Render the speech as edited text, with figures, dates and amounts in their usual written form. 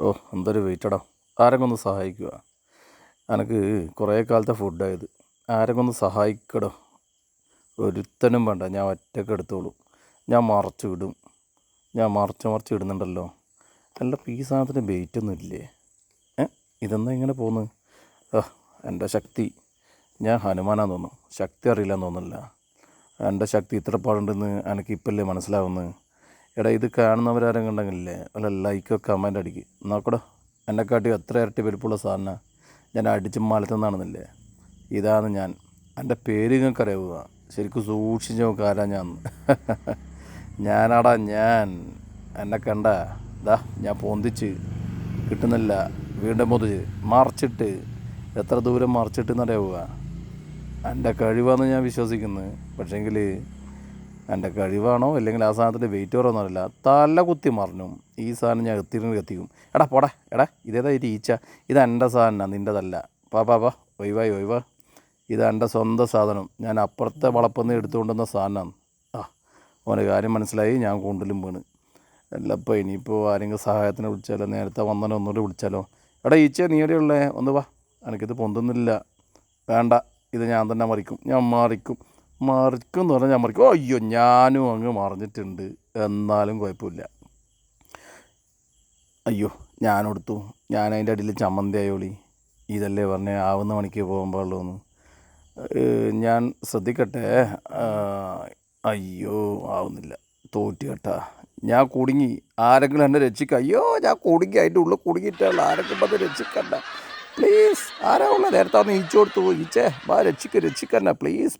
ഓ എന്തൊരു വെയിറ്റടാ. ആരെങ്കിലും ഒന്ന് സഹായിക്കുക. എനിക്ക് കുറേ കാലത്തെ ഫുഡായത്. ആരെങ്കിലും ഒന്ന് സഹായിക്കടോ. ഒരുത്തനും വേണ്ട, ഞാൻ ഒറ്റയ്ക്ക് എടുത്തോളൂ. ഞാൻ മറച്ചു ഇടും. ഞാൻ മറച്ച് ഇടുന്നുണ്ടല്ലോ. അല്ല ഇപ്പം ഈ സാധനത്തിന് വെയിറ്റ് ഒന്നും ഇല്ലേ? ഇതെന്താ ഇങ്ങനെ പോന്ന്? എൻ്റെ ശക്തി, ഞാൻ ഹനുമാനാന്ന് തോന്നുന്നു. ശക്തി അറിയില്ലെന്ന് തോന്നുന്നില്ല. എൻ്റെ ശക്തി ഇത്ര പാടുണ്ടെന്ന് എനിക്ക് ഇപ്പല്ലേ മനസ്സിലാവുന്നത്. എടാ ഇത് കാണുന്നവരാരും കണ്ടെങ്കിലേ വല്ല ലൈക്കോ കമൻ്റ് അടിക്ക് നോക്കടോ. എന്നെക്കാട്ടി എത്ര ഇരട്ടി വലിപ്പമുള്ള സാധനം ഞാൻ അടിച്ച് മലത്തുനിന്നാണെന്നില്ലേ. ഇതാണ് ഞാൻ. എൻ്റെ പേര് നിങ്ങൾക്ക് അറിയാവുക. ശരിക്കും സൂക്ഷിച്ച് നോക്കുക ആരാ ഞാൻ. ഞാനാടാ ഞാൻ. എന്നെ കണ്ട ഇതാ ഞാൻ പൊന്തിച്ച് കിട്ടുന്നില്ല. വീണ്ടും പൊതിച്ച് മറിച്ചിട്ട് എത്ര ദൂരം മറിച്ചിട്ടെന്നറിയാവുക. എൻ്റെ കഴിവാണെന്ന് ഞാൻ വിശ്വസിക്കുന്നത്. പക്ഷേങ്കിൽ എൻ്റെ കഴിവാണോ അല്ലെങ്കിൽ ആ സാധനത്തിൻ്റെ വെയിറ്റ് കുറവൊന്നും അറിയില്ല. തല കുത്തി മറിഞ്ഞു ഈ സാധനം ഞാൻ എത്തിക്കും. എടാ പോടാ, എടാ ഇതേതായിട്ട് ഈച്ച. ഇത് എൻ്റെ സാധനമാണ്, നിൻ്റെതല്ല. പാ ഒഴിവാ. ഇത് എൻ്റെ സ്വന്തം സാധനം. ഞാൻ അപ്പുറത്തെ വളപ്പുനിന്ന് എടുത്തുകൊണ്ടുവന്ന സാധനമാണ്. ഓൻ്റെ കാര്യം മനസ്സിലായി. ഞാൻ കൊണ്ടിലും വീണ്. അല്ലപ്പോൾ ഇനിയിപ്പോൾ ആരെങ്കിലും സഹായത്തിന് വിളിച്ചാലോ, നേരത്തെ വന്നോ ഒന്നുകൂടി വിളിച്ചാലോ. എടാ ഈച്ച നീ എവിടെയുള്ളേ? ഒന്ന് വാ. എനിക്കിത് പൊന്തുന്നില്ല. വേണ്ട, ഇത് ഞാൻ തന്നെ മറിക്കും. ഞാൻ മറിക്കും എന്ന് പറഞ്ഞാൽ ഞാൻ മറിക്കും. അയ്യോ ഞാനും അങ്ങ് മറിഞ്ഞിട്ടുണ്ട്. എന്നാലും കുഴപ്പമില്ല. അയ്യോ ഞാനെടുത്തു. ഞാൻ അതിൻ്റെ അടിയിൽ ചമ്മന്തി ആയോളി. ഇതല്ലേ പറഞ്ഞേ ആവുന്ന മണിക്ക് പോകാൻ പാടുള്ളൂന്ന്. ഞാൻ ശ്രദ്ധിക്കട്ടെ. അയ്യോ ആവുന്നില്ല. തോറ്റു കേട്ടാ. ഞാൻ കുടുങ്ങി. ആരെങ്കിലും എന്നെ രക്ഷിക്കുക. അയ്യോ ഞാൻ കുടുങ്ങി. അതിൻ്റെ ഉള്ളിൽ കുടുങ്ങിയിട്ടുള്ള ആരെങ്കിലും അത് രക്ഷിക്കണ്ട പ്ലീസ്. ആരാ ഉള്ളത്? നേരത്തെ ഒന്ന് ഈച്ച കൊടുത്തു. ഈച്ചേ വാ, രക്ഷിക്കന്നെ പ്ലീസ്.